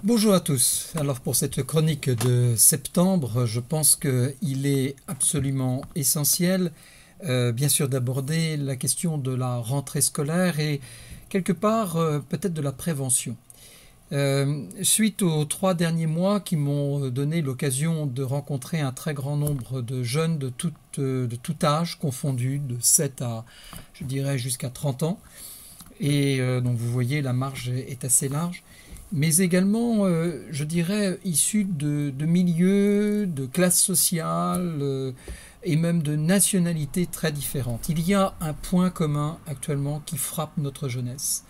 Bonjour à tous. Alors pour cette chronique de septembre, je pense qu'il est absolument essentiel, bien sûr, d'aborder la question de la rentrée scolaire et quelque part peut-être de la prévention. Suite aux 3 derniers mois qui m'ont donné l'occasion de rencontrer un très grand nombre de jeunes de tout âge confondus, de 7 à, je dirais, jusqu'à 30 ans, et donc vous voyez, la marge est assez large, mais également, je dirais, issus de milieux, de classes sociales et même de nationalités très différentes. Il y a un point commun actuellement qui frappe notre jeunesse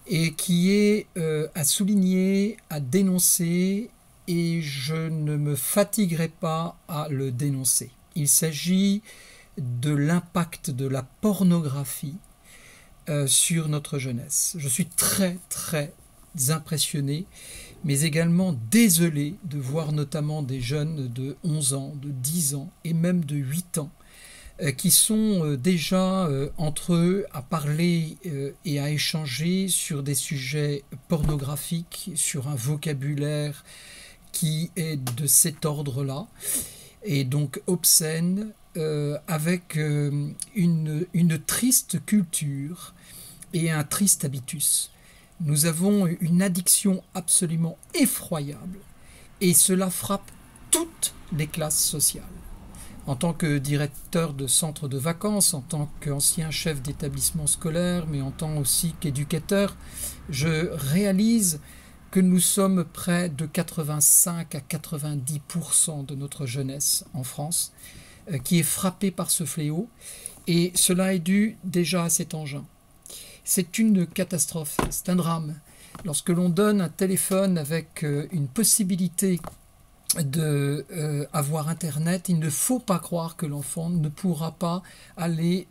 et qui est à souligner, à dénoncer, et je ne me fatiguerai pas à le dénoncer. Il s'agit de l'impact de la pornographie sur notre jeunesse. Je suis très très impressionné, mais également désolé de voir notamment des jeunes de 11 ans, de 10 ans et même de 8 ans qui sont déjà entre eux à parler et à échanger sur des sujets pornographiques, sur un vocabulaire qui est de cet ordre-là, et donc obscène, avec une triste culture et un triste habitus. Nous avons une addiction absolument effroyable, et cela frappe toutes les classes sociales. En tant que directeur de centre de vacances, en tant qu'ancien chef d'établissement scolaire, mais en tant aussi qu'éducateur, je réalise que nous sommes près de 85 à 90% de notre jeunesse en France qui est frappée par ce fléau, et cela est dû déjà à cet engin. C'est une catastrophe, c'est un drame. Lorsque l'on donne un téléphone avec une possibilité d'avoir Internet, il ne faut pas croire que l'enfant ne pourra pas aller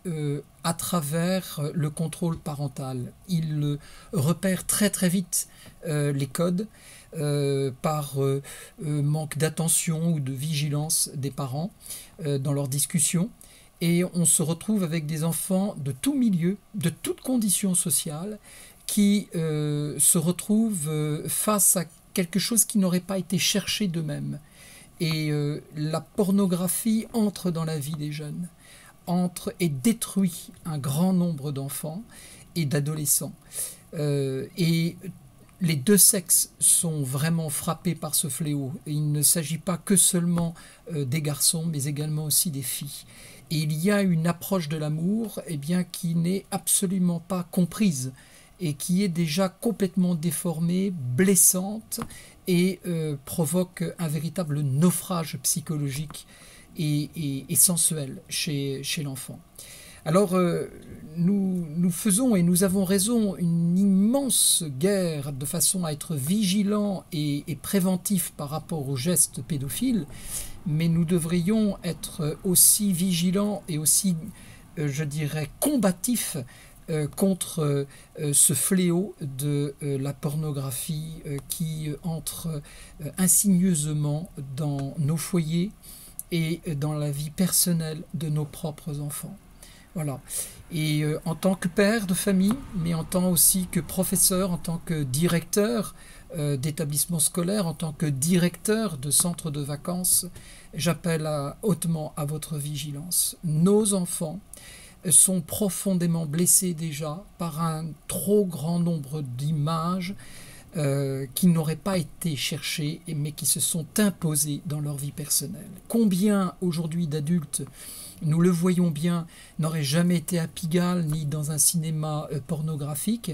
à travers le contrôle parental. Il repère très très vite les codes par manque d'attention ou de vigilance des parents dans leurs discussions. Et on se retrouve avec des enfants de tout milieu, de toutes conditions sociales, qui se retrouvent face à quelque chose qui n'aurait pas été cherché d'eux-mêmes. Et la pornographie entre dans la vie des jeunes, entre et détruit un grand nombre d'enfants et d'adolescents. Et les deux sexes sont vraiment frappés par ce fléau. Et il ne s'agit pas que seulement des garçons, mais également aussi des filles. Et il y a une approche de l'amour qui n'est absolument pas comprise et qui est déjà complètement déformée, blessante, et provoque un véritable naufrage psychologique et sensuel chez l'enfant. Alors, nous faisons, et nous avons raison, une immense guerre de façon à être vigilants et préventifs par rapport aux gestes pédophiles, mais nous devrions être aussi vigilants et aussi, je dirais, combatifs contre ce fléau de la pornographie qui entre insigneusement dans nos foyers et dans la vie personnelle de nos propres enfants. Voilà. Et en tant que père de famille, mais en tant aussi que professeur, en tant que directeur d'établissement scolaire, en tant que directeur de centre de vacances, j'appelle hautement à votre vigilance. Nos enfants sont profondément blessés déjà par un trop grand nombre d'images qui n'auraient pas été cherchées, mais qui se sont imposées dans leur vie personnelle. Combien aujourd'hui d'adultes, nous le voyons bien, n'auraient jamais été à Pigalle ni dans un cinéma pornographique,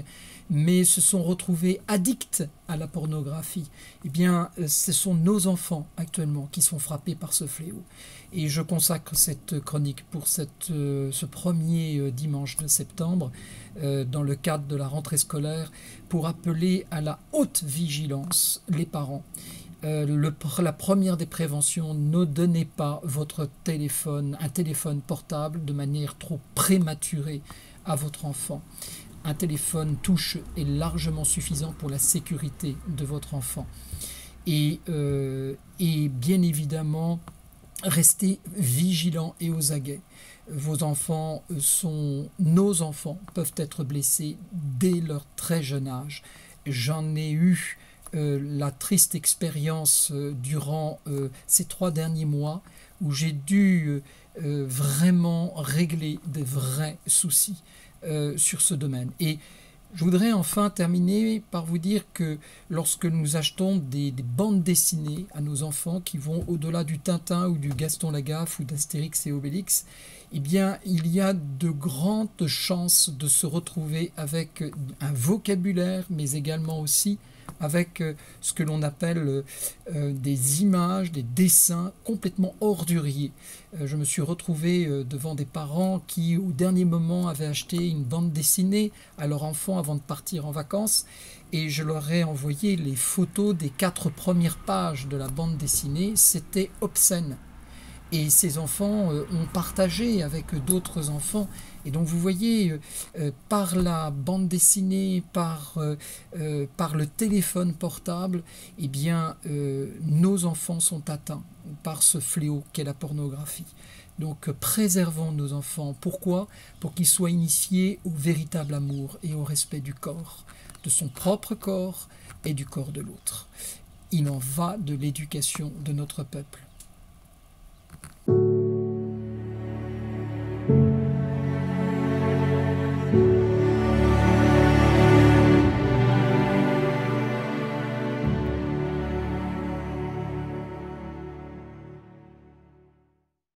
mais se sont retrouvés addicts à la pornographie? Eh bien, ce sont nos enfants actuellement qui sont frappés par ce fléau. Et je consacre cette chronique pour ce premier dimanche de septembre, dans le cadre de la rentrée scolaire, pour appeler à la haute vigilance les parents. La première des préventions, ne donnez pas votre téléphone, un téléphone portable, de manière trop prématurée à votre enfant. Un téléphone touche est largement suffisant pour la sécurité de votre enfant. Et bien évidemment, restez vigilants et aux aguets. Vos enfants nos enfants peuvent être blessés dès leur très jeune âge. J'en ai eu la triste expérience durant ces 3 derniers mois où j'ai dû vraiment régler des vrais soucis sur ce domaine. Et je voudrais enfin terminer par vous dire que lorsque nous achetons des bandes dessinées à nos enfants qui vont au-delà du Tintin ou du Gaston Lagaffe ou d'Astérix et Obélix, eh bien, il y a de grandes chances de se retrouver avec un vocabulaire, mais également aussi avec ce que l'on appelle des images, des dessins complètement orduriers. Je me suis retrouvé devant des parents qui, au dernier moment, avaient acheté une bande dessinée à leur enfant avant de partir en vacances, et je leur ai envoyé les photos des 4 premières pages de la bande dessinée. C'était obscène. Et ces enfants ont partagé avec d'autres enfants. Et donc vous voyez, par la bande dessinée, par le téléphone portable, eh bien, nos enfants sont atteints par ce fléau qu'est la pornographie. Donc préservons nos enfants. Pourquoi? Pour qu'ils soient initiés au véritable amour et au respect du corps, de son propre corps et du corps de l'autre. Il en va de l'éducation de notre peuple.